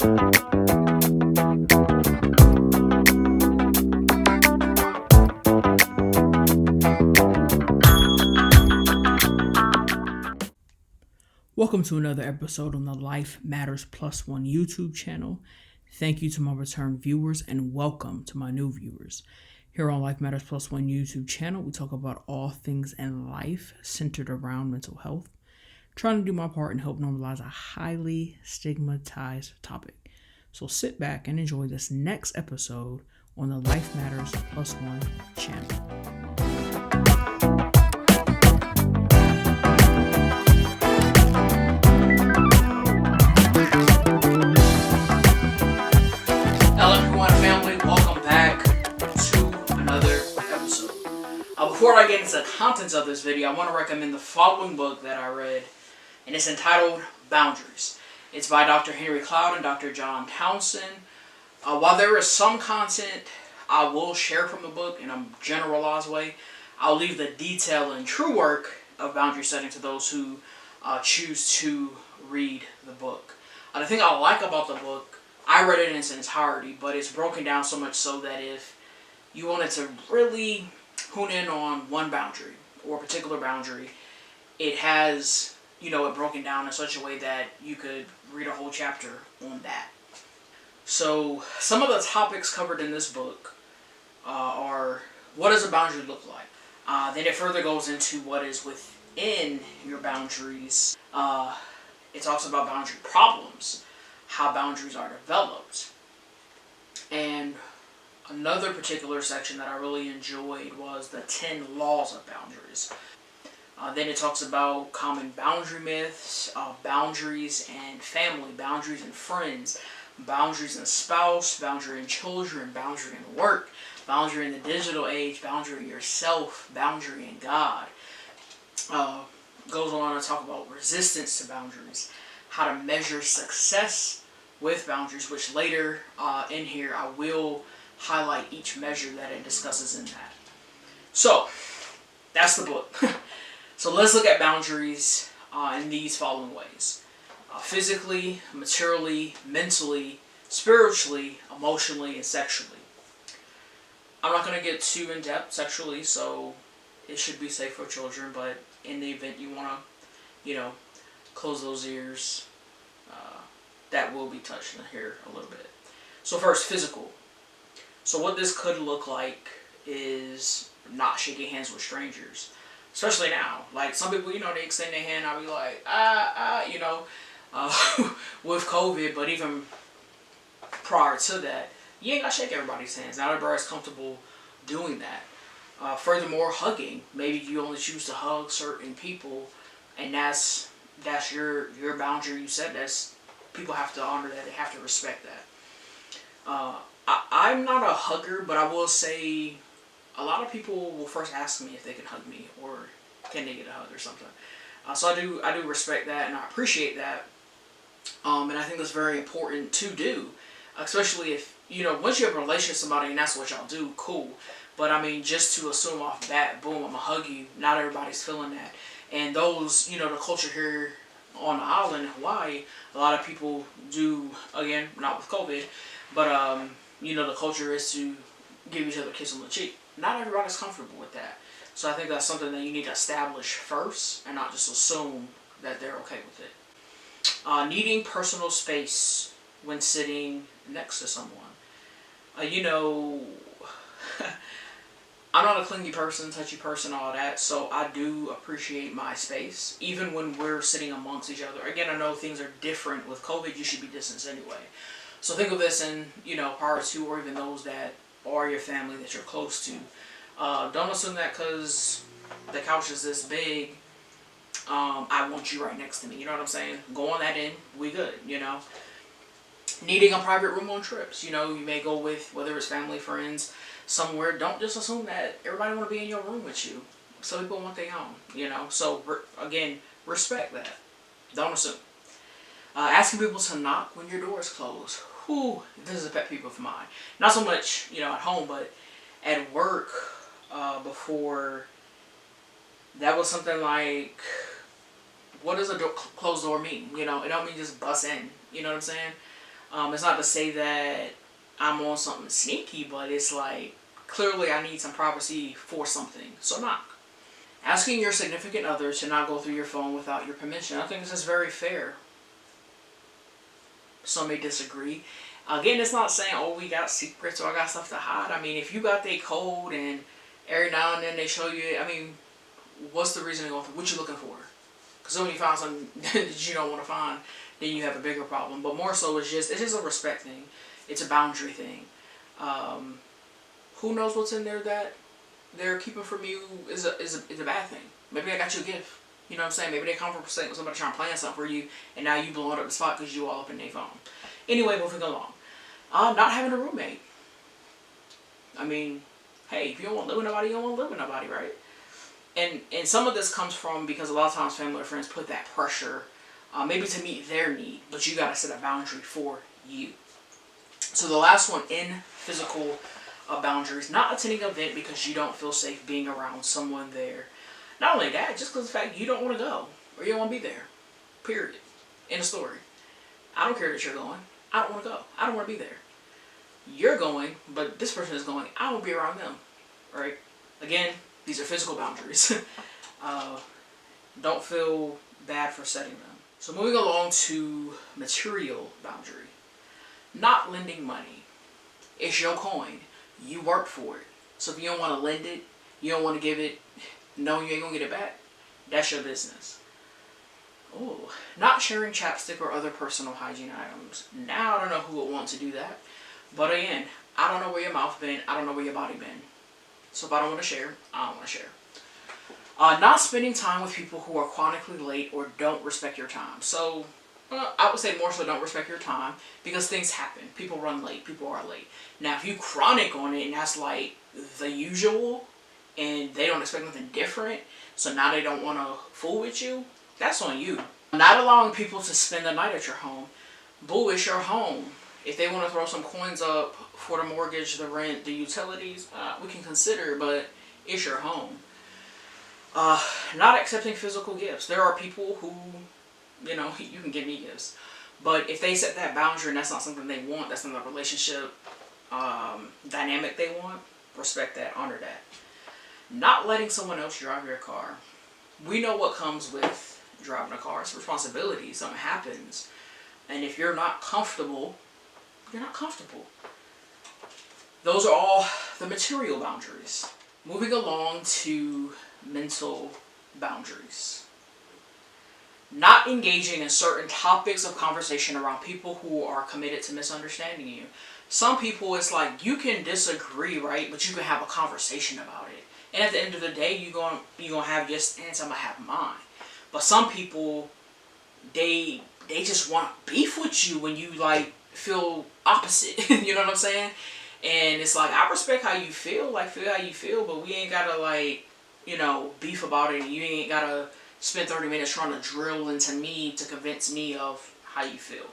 Welcome to another episode on the Life Matters Plus One YouTube channel. Thank you to my return viewers and welcome to my new viewers. Here on Life Matters Plus One YouTube channel, we talk about all things in life centered around mental health, trying to do my part and help normalize a highly stigmatized topic. So sit back and enjoy this next episode on the Life Matters Plus One channel. Before I get into the contents of this video, I want to recommend the following book that I read, and it's entitled Boundaries. It's by Dr. Henry Cloud and Dr. John Townsend. While there is some content I will share from the book in a generalized way, I'll leave the detail and true work of boundary setting to those who choose to read the book. The thing I like about the book, I read it in its entirety, but it's broken down so much so that if you wanted to really hone in on one boundary or a particular boundary, it has, it broken down in such a way that you could read a whole chapter on that. So some of the topics covered in this book are, what does a boundary look like? Then it further goes into what is within your boundaries. It talks about boundary problems, how boundaries are developed, and another particular section that I really enjoyed was the 10 laws of boundaries. Then it talks about common boundary myths, boundaries and family, boundaries and friends, boundaries and spouse, boundary and children, boundary and work, boundary in the digital age, boundary in yourself, boundary in God. Goes on to talk about resistance to boundaries, how to measure success with boundaries, which later in here I will highlight each measure that it discusses in that. So, that's the book. So let's look at boundaries in these following ways. Physically, materially, mentally, spiritually, emotionally, and sexually. I'm not going to get too in-depth sexually, so it should be safe for children, but in the event you want to, close those ears, that will be touched in here a little bit. So first, physical. So what this could look like is not shaking hands with strangers. Especially now. Like, some people, they extend their hand, I'll be like, with COVID, but even prior to that, you ain't got to shake everybody's hands. Not everybody's comfortable doing that. Furthermore, hugging. Maybe you only choose to hug certain people, and that's your boundary you set. People have to honor that. They have to respect that. I'm not a hugger, but I will say a lot of people will first ask me if they can hug me or can they get a hug or something. So I do respect that and I appreciate that. And I think that's very important to do, especially if, once you have a relationship with somebody and that's what y'all do, cool. But I mean, just to assume off the bat, boom, I'm gonna hug you, not everybody's feeling that. And those, the culture here on the island in Hawaii, a lot of people do, again, not with COVID, but the culture is to give each other a kiss on the cheek. Not everybody's comfortable with that. So I think that's something that you need to establish first and not just assume that they're okay with it. Needing personal space when sitting next to someone. I'm not a clingy person, touchy person, all that, so I do appreciate my space, even when we're sitting amongst each other. Again, I know things are different with COVID. You should be distanced anyway. So think of this in, prior to or even those that are your family that you're close to. Don't assume that because the couch is this big, I want you right next to me. You know what I'm saying? Go on that end. We good, Needing a private room on trips. You may go with, whether it's family, friends, somewhere. Don't just assume that everybody want to be in your room with you. Some people want their own, So, again, respect that. Don't assume. Asking people to knock when your door is closed. Whew, this is a pet peeve of mine. Not so much, at home, but at work, before, that was something like, what does a closed door mean? It don't mean just bust in. You know what I'm saying? It's not to say that I'm on something sneaky, but it's like, clearly I need some privacy for something, so knock. Asking your significant other to not go through your phone without your permission. I think this is very fair. Some may disagree. Again, it's not saying, oh, we got secrets or I got stuff to hide. I mean, if you got their code and every now and then they show you, I mean, what's the reason to go through? What you looking for? Because when you find something that you don't want to find, then you have a bigger problem. But more so, it's just a respect thing. It's a boundary thing. Who knows what's in there that they're keeping from you is a bad thing. Maybe I got you a gift. You know what I'm saying? Maybe they come from somebody trying to plan something for you, and now you blowing up the spot because you all up in their phone. Anyway, moving along. Not having a roommate. I mean, hey, if you don't want to live with nobody, you don't want to live with nobody, right? And some of this comes from because a lot of times family or friends put that pressure, maybe to meet their need, but you got to set a boundary for you. So the last one, in physical boundaries, not attending an event because you don't feel safe being around someone there. Not only that, just because of the fact you don't want to go or you don't want to be there. Period. End of story. I don't care that you're going. I don't want to go. I don't want to be there. You're going, but this person is going. I won't be around them. Right? Again, these are physical boundaries. Don't feel bad for setting them. So moving along to material boundary. Not lending money. It's your coin. You work for it. So if you don't want to lend it, you don't want to give it, knowing you ain't going to get it back, that's your business. Oh, not sharing chapstick or other personal hygiene items. Now I don't know who would want to do that. But again, I don't know where your mouth been. I don't know where your body been. So if I don't want to share, I don't want to share. Not spending time with people who are chronically late or don't respect your time. So I would say more so don't respect your time because things happen. People run late. People are late. Now if you chronic on it and that's like the usual and they don't expect nothing different, so now they don't want to fool with you, that's on you. Not allowing people to spend the night at your home. Boo, it's your home. If they want to throw some coins up for the mortgage, the rent, the utilities, we can consider, but it's your home. Not accepting physical gifts. There are people who, you know, you can give me gifts. But if they set that boundary and that's not something they want, that's not a relationship dynamic they want, respect that, honor that. Not letting someone else drive your car. We know what comes with driving a car. It's responsibility. Something happens. And if you're not comfortable, you're not comfortable. Those are all the material boundaries. Moving along to mental boundaries. Not engaging in certain topics of conversation around people who are committed to misunderstanding you. Some people, it's like you can disagree, right? But you can have a conversation about it. And at the end of the day, you're gonna have your stance, I'm gonna have mine. But some people, they just want to beef with you when you like feel opposite. You know what I'm saying? And it's like, I respect how you feel, like feel how you feel, but we ain't gotta like, you know, beef about it. You ain't gotta spend 30 minutes trying to drill into me to convince me of how you feel.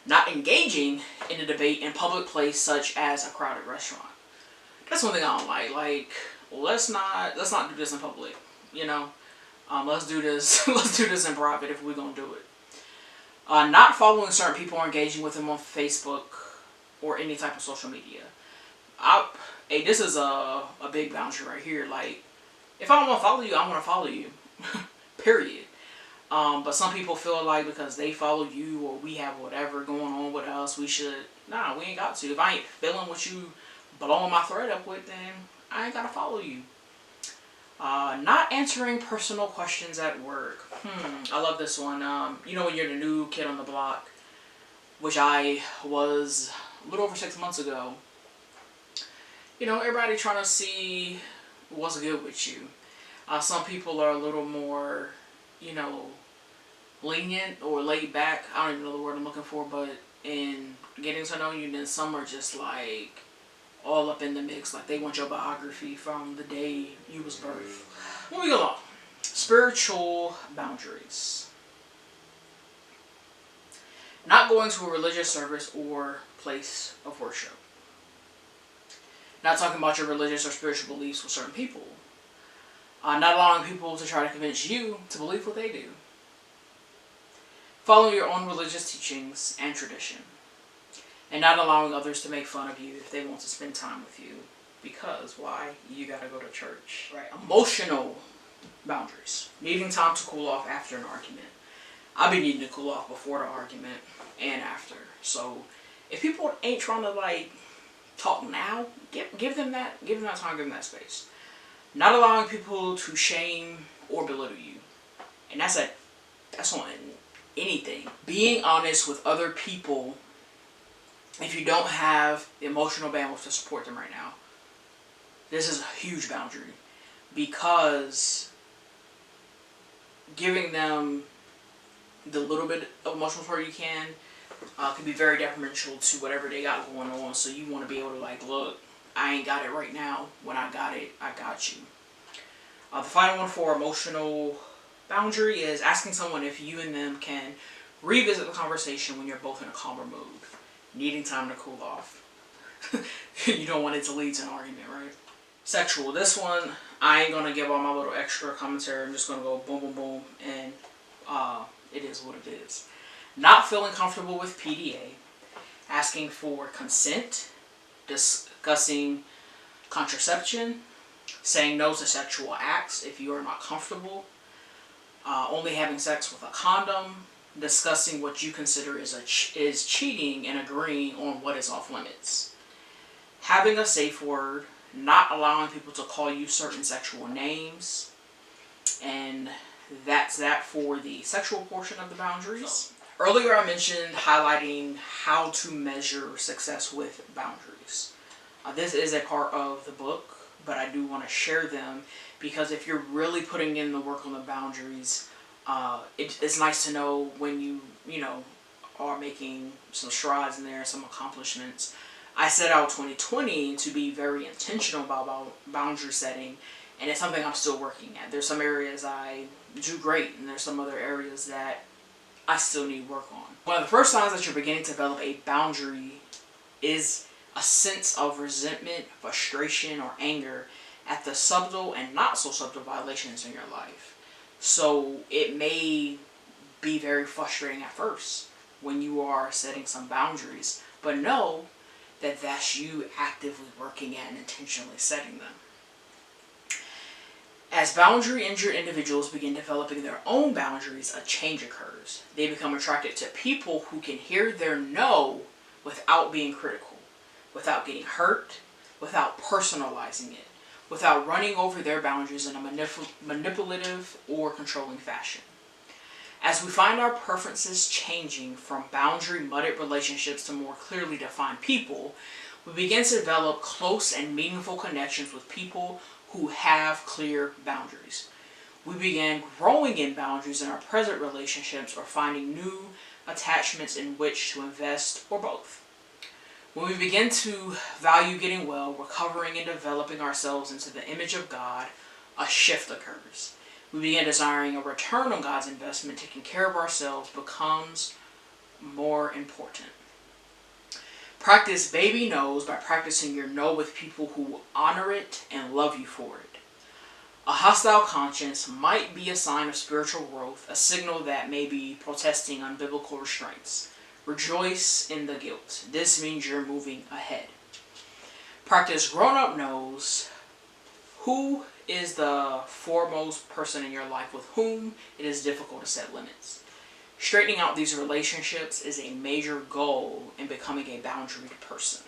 Not engaging in a debate in public place such as a crowded restaurant. That's one thing I don't like. Like, let's not do this in public. You know, let's do this. Let's do this in private if we're gonna do it. Not following certain people or engaging with them on Facebook or any type of social media. Hey, this is a big boundary right here. Like, if I don't want to follow you, I want to follow you. Period. But some people feel like because they follow you or we have whatever going on with us, we should. Nah, we ain't got to. If I ain't feeling what you blowing my thread up with, then I ain't got to follow you. Not answering personal questions at work. I love this one. You know when you're the new kid on the block, which I was a little over 6 months ago. You know, everybody trying to see what's good with you. Some people are a little more, you know, lenient or laid back. I don't even know the word I'm looking for, but in getting to know you, then some are just like all up in the mix. Like they want your biography from the day you was birthed. Moving along. Spiritual boundaries. Not going to a religious service or place of worship. Not talking about your religious or spiritual beliefs with certain people. Not allowing people to try to convince you to believe what they do. Following your own religious teachings and tradition. and not allowing others to make fun of you if they want to spend time with you. Because why? You gotta go to church. Right. Emotional boundaries. Needing time to cool off after an argument. I've been needing to cool off before the argument and after. So if people ain't trying to like talk now, give them that time, give them that space. Not allowing people to shame or belittle you. And that's on anything. Being honest with other people if you don't have the emotional bandwidth to support them right now. This is a huge boundary, because giving them the little bit of emotional support you can be very detrimental to whatever they got going on. So you want to be able to like, look, I ain't got it right now. When I got it, I got you. The final one for emotional boundary is asking someone if you and them can revisit the conversation when you're both in a calmer mood. Needing time to cool off. You don't want it to lead to an argument, right? Sexual. This one, I ain't gonna give all my little extra commentary. I'm just gonna go boom, boom, boom, and it is what it is. Not feeling comfortable with PDA. Asking for consent. Discussing contraception. Saying no to sexual acts if you are not comfortable. Only having sex with a condom. Discussing what you consider is cheating and agreeing on what is off limits. Having a safe word. Not allowing people to call you certain sexual names. And that's that for the sexual portion of the boundaries. Earlier I mentioned highlighting how to measure success with boundaries. This is a part of the book, but I do want to share them because if you're really putting in the work on the boundaries, it's nice to know when you are making some strides in there, some accomplishments. I set out 2020 to be very intentional about boundary setting, and it's something I'm still working at. There's some areas I do great, and there's some other areas that I still need work on. One of the first signs that you're beginning to develop a boundary is a sense of resentment, frustration, or anger at the subtle and not so subtle violations in your life. So it may be very frustrating at first when you are setting some boundaries, but know that that's you actively working at and intentionally setting them. As boundary-injured individuals begin developing their own boundaries, a change occurs. They become attracted to people who can hear their no without being critical, without getting hurt, without personalizing it, without running over their boundaries in a manipulative or controlling fashion. As we find our preferences changing from boundary-mudded relationships to more clearly defined people, we begin to develop close and meaningful connections with people who have clear boundaries. We begin growing in boundaries in our present relationships or finding new attachments in which to invest, or both. When we begin to value getting well, recovering and developing ourselves into the image of God, a shift occurs. We begin desiring a return on God's investment. Taking care of ourselves becomes more important. Practice baby no's by practicing your no with people who honor it and love you for it. A hostile conscience might be a sign of spiritual growth, a signal that may be protesting unbiblical restraints. Rejoice in the guilt. This means you're moving ahead. Practice grown-up no's. Who is the foremost person in your life with whom it is difficult to set limits? Straightening out these relationships is a major goal in becoming a boundaried person.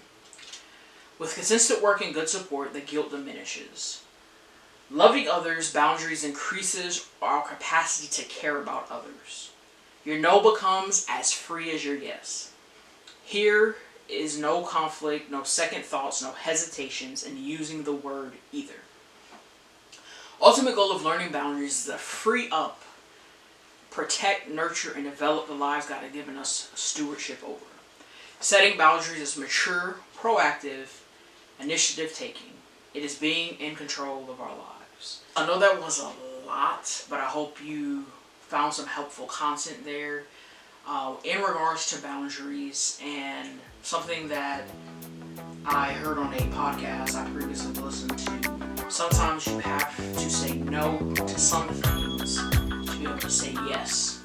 With consistent work and good support, the guilt diminishes. Loving others, boundaries increases our capacity to care about others. Your no becomes as free as your yes. Here is no conflict, no second thoughts, no hesitations in using the word either. Ultimate goal of learning boundaries is to free up, protect, nurture, and develop the lives God has given us stewardship over. Setting boundaries is mature, proactive, initiative taking. It is being in control of our lives. I know that was a lot, but I hope you found some helpful content there in regards to boundaries, and something that I heard on a podcast I previously listened to. Sometimes you have to say no to some things to be able to say yes